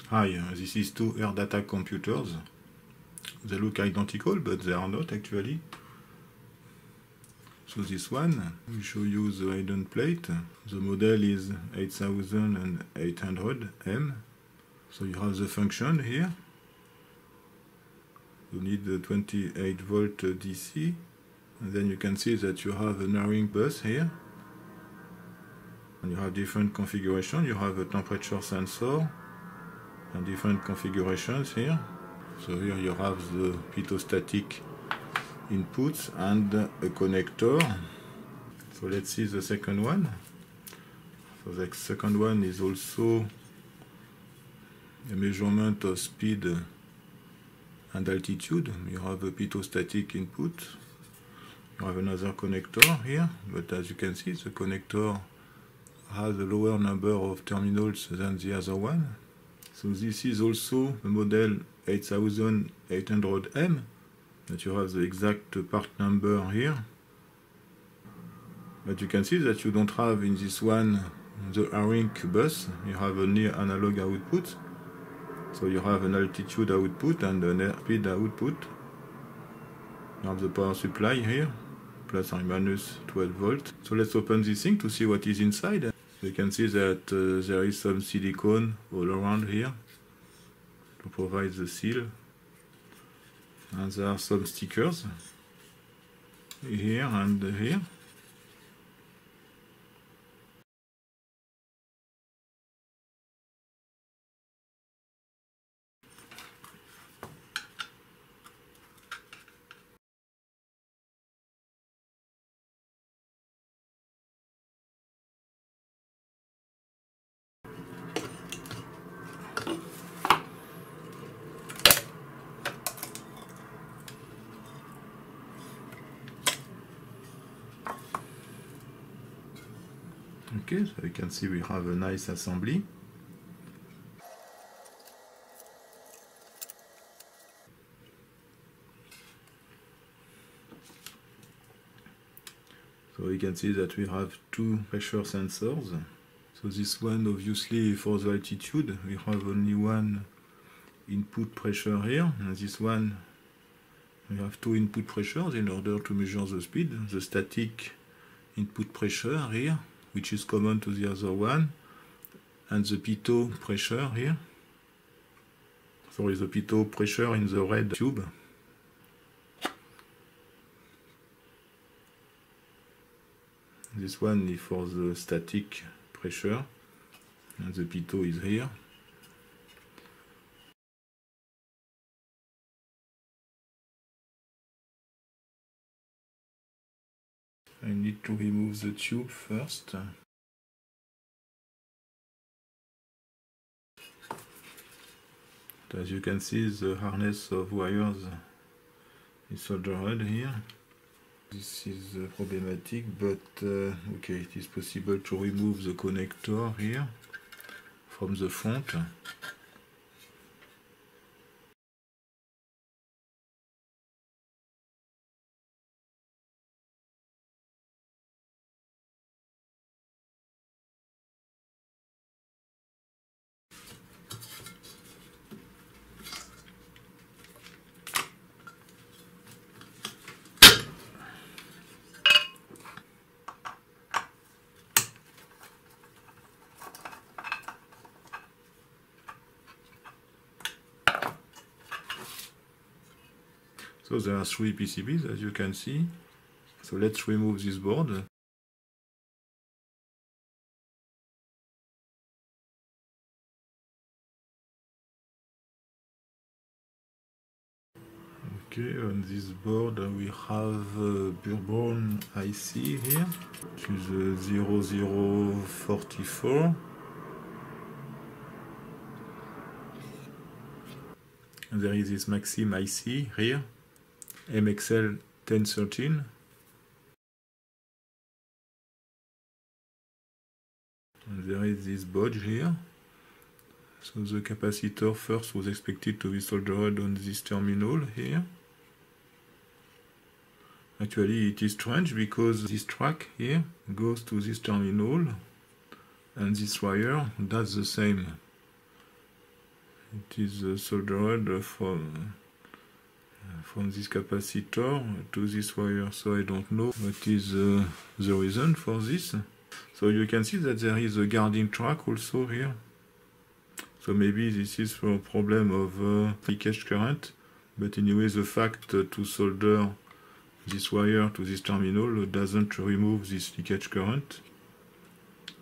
Hi, this is two AirData computers. They look identical, but they are not actually. So this one, we show you the hidden plate. The model is 8800M. So you have the function here. You need the 28 volt DC. And then you can see that you have a narrowing bus here. And you have different configuration. You have a temperature sensor and different configurations here. So here you have the pitot-static inputs and a connector. So let's see the second one. So the second one is also a measurement of speed and altitude. You have a pitot-static input. You have another connector here, but as you can see, the connector has a lower number of terminals than the other one. So this is also the model 8800M, that you have the exact part number here. But you can see that you don't have in this one the ARINC bus, you have only analog output. So you have an altitude output and an airspeed output. You have the power supply here, plus or minus 12 volts. So let's open this thing to see what is inside. You can see that there is some silicone all around here to provide the seal. And there are some stickers here and here. Okay, so you can see we have a nice assembly. So you can see that we have two pressure sensors. So this one obviously for the altitude, we have only one input pressure here, and this one we have two input pressures in order to measure the speed. The static input pressure here, which is common to the other one, and the pitot pressure here. So is the pitot pressure in the red tube. This one is for the static pressure, and the pitot is here. I need to remove the tube first. As you can see, the harness of wires is soldered here. This is problematic, but okay, it is possible to remove the connector here from the front. So there are three PCBs, as you can see. So let's remove this board. Okay, on this board we have Bourbon IC here, which is 0044. And there is this Maxim IC here, MXL 1013. And there is this bodge here. So the capacitor first was expected to be soldered on this terminal here. Actually it is strange because this track here goes to this terminal and this wire does the same. It is soldered from this capacitor to this wire, so I don't know what is the reason for this. So you can see that there is a guarding track also here. So maybe this is for a problem of leakage current, but anyway the fact to solder this wire to this terminal doesn't remove this leakage current,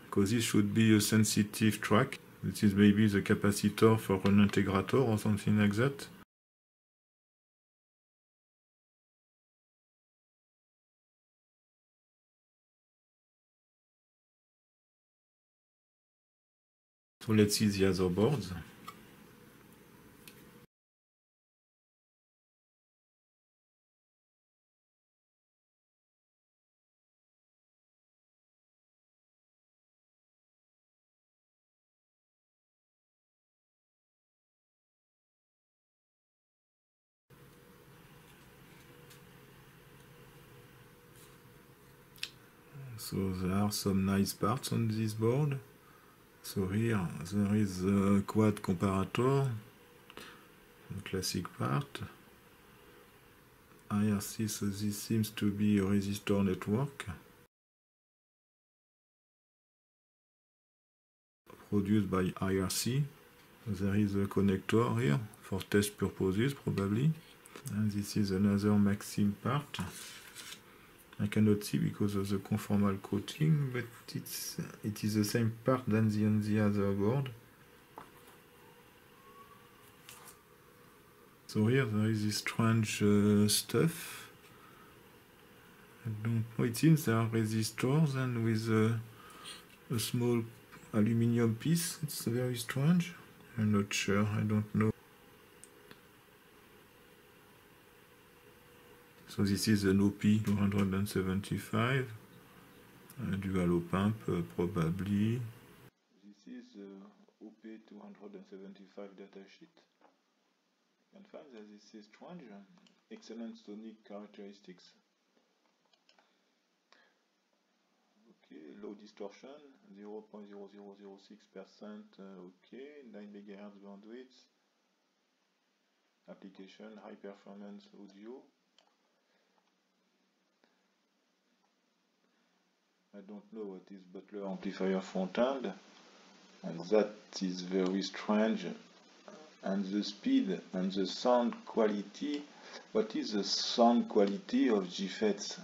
because this should be a sensitive track. This is maybe the capacitor for an integrator or something like that. So let's see the other boards. So there are some nice parts on this board. So here there is a quad comparator, the classic part. IRC, so this seems to be a resistor network produced by IRC. There is a connector here for test purposes probably. And this is another Maxim part. I cannot see because of the conformal coating, but it is the same part than on the other board. So here there is this strange stuff. I don't know, it seems there are resistors and with a small aluminium piece. It's very strange. I'm not sure, I don't know. So this is an OP 275, a dual op-amp probably. This is OP 275 datasheet. You can find that this is strange, excellent sonic characteristics. Okay, low distortion, 0.0006%, okay, 9 MHz bandwidth. Application, high performance audio. I don't know what is Butler amplifier front end, and that is very strange. And the speed and the sound quality. What is the sound quality of GFETs?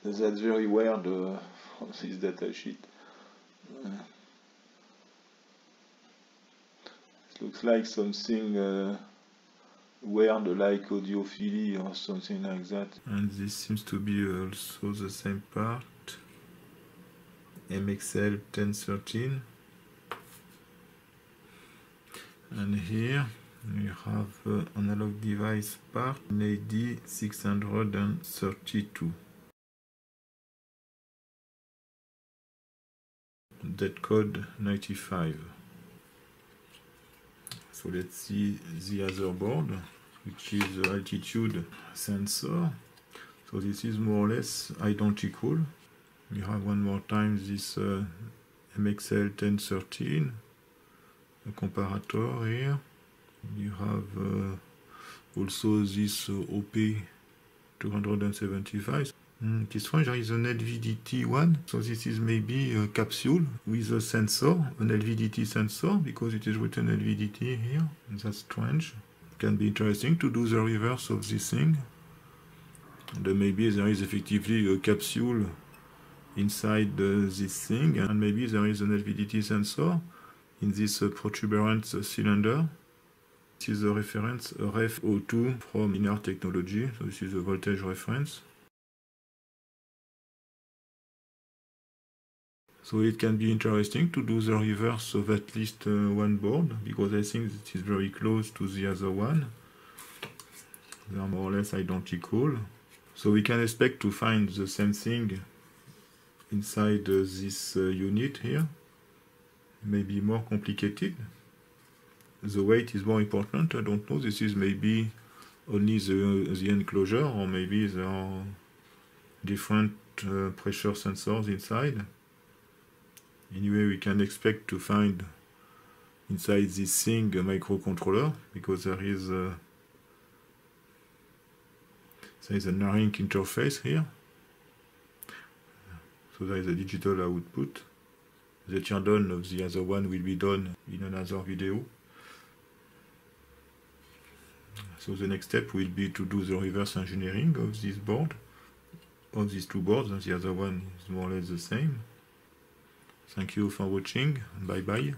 That's very weird from this datasheet. It looks like something weird like audiophily or something like that. And this seems to be also the same part. MXL 1013. And here we have analog device part AD 632. That code 95. So let's see the other board, which is the altitude sensor. So this is more or less identical. We have one more time this MXL 1013, a comparator here. You have also this OP 275. It is strange, there is an LVDT one, so this is maybe a capsule with a sensor, an LVDT sensor, because it is written LVDT here. That's strange. It can be interesting to do the reverse of this thing. And maybe there is effectively a capsule inside this thing, and maybe there is an LVDT sensor in this protuberant cylinder. This is a reference, a ref 02 from Linear Technology, so this is a voltage reference. So it can be interesting to do the reverse of at least one board, because I think it is very close to the other one. They are more or less identical. So we can expect to find the same thing inside this unit here. Maybe more complicated. The weight is more important, I don't know. This is maybe only the enclosure, or maybe there are different pressure sensors inside. Anyway, we can expect to find inside this thing microcontroller, because there is a NARINC interface here. So there is a digital output. The teardown of the other one will be done in another video. So the next step will be to do the reverse engineering of this board, of these two boards, and the other one is more or less the same. Thank you for watching. Bye bye.